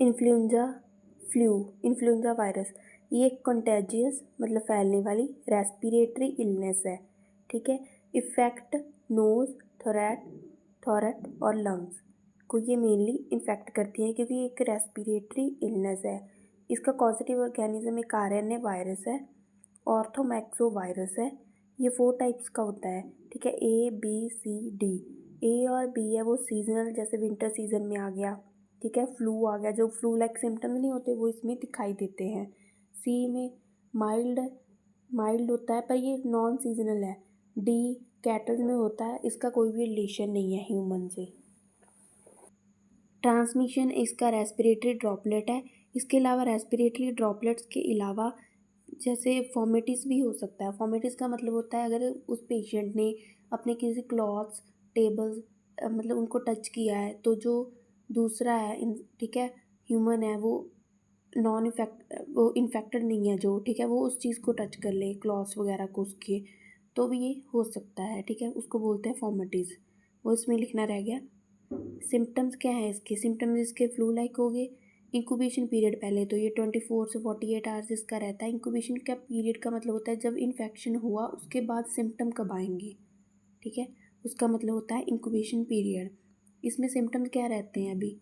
Influenza flu, influenza virus, ये एक contagious मतलब फैलने वाली रेस्पिरेटरी इलनेस है, ठीक है। इफेक्ट नोज, थोरेट और लंग्स को ये मेनली इन्फेक्ट करती है क्योंकि एक रेस्पिरेटरी इलनेस है। इसका कॉजेटिव ऑर्गेनिज्म एक आरएनए वायरस है, ऑर्थोमैक्सो वायरस है। ये 4 टाइप्स का होता है, ठीक है, A B C D। A और B है वो सीजनल, जैसे विंटर सीजन में आ गया, ठीक है। फ्लू आ गया, जो फ्लू लाइक सिम्टम्स नहीं होते वो इसमें दिखाई देते हैं। C में माइल्ड होता है पर ये नॉन सीजनल है। D कैटल में होता है, इसका कोई भी रिलेशन नहीं है ह्यूमन से। ट्रांसमिशन इसका रेस्पिरेटरी ड्रॉपलेट है। इसके अलावा रेस्पिरेटरी ड्रॉपलेट्स के अलावा जैसे फॉर्मेटिस भी हो सकता है। फॉर्मेटिस का मतलब होता है अगर उस पेशेंट ने अपने किसी क्लॉथ्स, टेबल्स मतलब उनको टच किया है तो जो दूसरा है, ठीक है, ह्यूमन है, वो इन्फेक्टेड नहीं है जो, ठीक है, वो उस चीज़ को टच कर ले, क्लॉथ्स वगैरह को उसके, तो भी ये हो सकता है, ठीक है, उसको बोलते हैं फॉर्मेटिस। वो इसमें लिखना रह गया। सिम्टम्स क्या है इसके? सिम्टम्स इसके फ्लू लाइक हो गए। इंक्यूबेशन पीरियड पहले तो ये 24 से 48 आवर्स इसका रहता है। इंक्यूबेशन का पीरियड का मतलब होता है जब इन्फेक्शन हुआ उसके बाद सिम्टम कब आएंगे, ठीक है, उसका मतलब होता है इंक्यूबेशन पीरियड। इसमें सिम्टम्स क्या रहते हैं अभी?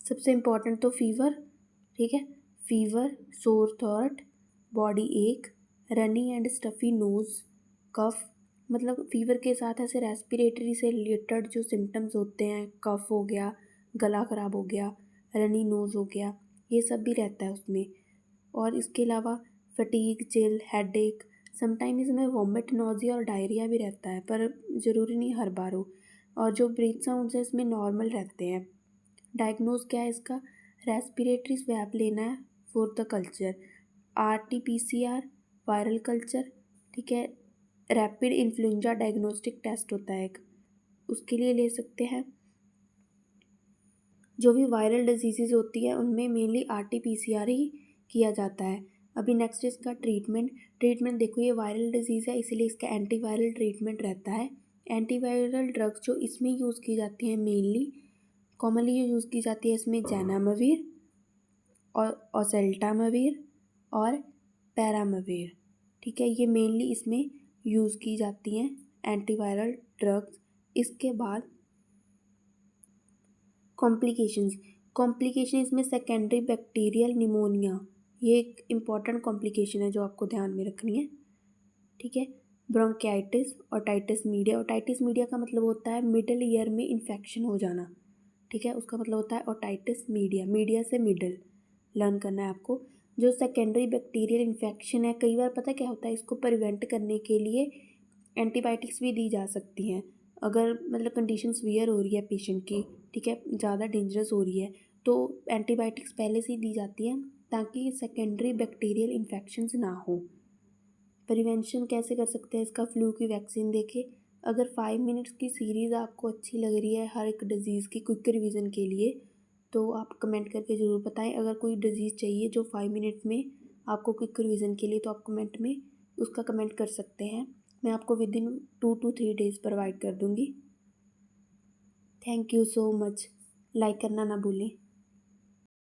सबसे इम्पॉर्टेंट तो फीवर, ठीक है, फीवर, सोर थ्रोट, बॉडी एक, रनी एंड स्टफ़ी नोज़, कफ, मतलब फीवर के साथ ऐसे रेस्पिरेटरी से रिलेटेड जो सिम्टम्स होते हैं, कफ हो गया, गला ख़राब हो गया, रनी नोज़ हो गया, ये सब भी रहता है उसमें। और इसके अलावा फटीग, चिल, हेडेक, समटाइम इसमें वॉमिट, नोज़िया और डायरिया भी रहता है, पर ज़रूरी नहीं हर बार हो। और जो ब्रीथ साउंड्स हैं इसमें नॉर्मल रहते हैं। डायग्नोज क्या है इसका? रेस्पिरेटरी स्वैब लेना है for the culture, RT-PCR viral culture, ठीक है। रैपिड इन्फ्लुएंजा डायग्नोस्टिक टेस्ट होता है एक, उसके लिए ले सकते हैं। जो भी वायरल डिजीज़ होती है उनमें मेनली RT-PCR ही किया जाता है। अभी नेक्स्ट इसका ट्रीटमेंट देखो, ये वायरल डिजीज़ है इसलिए इसका एंटीवायरल ट्रीटमेंट रहता है। एंटीवायरल ड्रग्स जो इसमें यूज़ की जाती हैं मेनली कॉमनली यूज़ की जाती है इसमें ज़ैनामेविर और ओसेल्टामेविर और पैरामेविर, ठीक है, ये मेनली इसमें यूज़ की जाती हैं एंटीवायरल ड्रग्स। इसके बाद कॉम्प्लिकेशन इसमें सेकेंडरी बैक्टीरियल निमोनिया, ये एक इम्पॉर्टेंट कॉम्प्लिकेशन है जो आपको ध्यान में रखनी है, ठीक है। Bronchitis, otitis media, otitis media का मतलब होता है मिडल ईयर में इन्फेक्शन हो जाना, ठीक है, उसका मतलब होता है ओटाइटिस मीडिया, मीडिया से मिडल लर्न करना है आपको। जो सेकेंडरी बैक्टीरियल इन्फेक्शन है, कई बार पता क्या होता है, इसको प्रिवेंट करने के लिए एंटीबायोटिक्स भी दी जा सकती हैं अगर मतलब कंडीशन सीवियर हो रही है पेशेंट की, ठीक है, ज़्यादा डेंजरस हो रही है तो एंटीबायोटिक्स पहले से ही दी जाती हैं ताकि सेकेंडरी बैक्टीरियल इन्फेक्शंस ना हो। प्रिवेंशन कैसे कर सकते हैं इसका? फ्लू की वैक्सीन देके। अगर 5 मिनट्स की सीरीज़ आपको अच्छी लग रही है हर एक डिज़ीज़ की क्विक रिवीजन के लिए तो आप कमेंट करके ज़रूर बताएं। अगर कोई डिज़ीज़ चाहिए जो 5 मिनट में आपको क्विक रिवीजन के लिए, तो आप कमेंट में उसका कमेंट कर सकते हैं। मैं आपको with in 2 to 3 days provide कर दूँगी। Thank you so much. Like करना ना भूलें।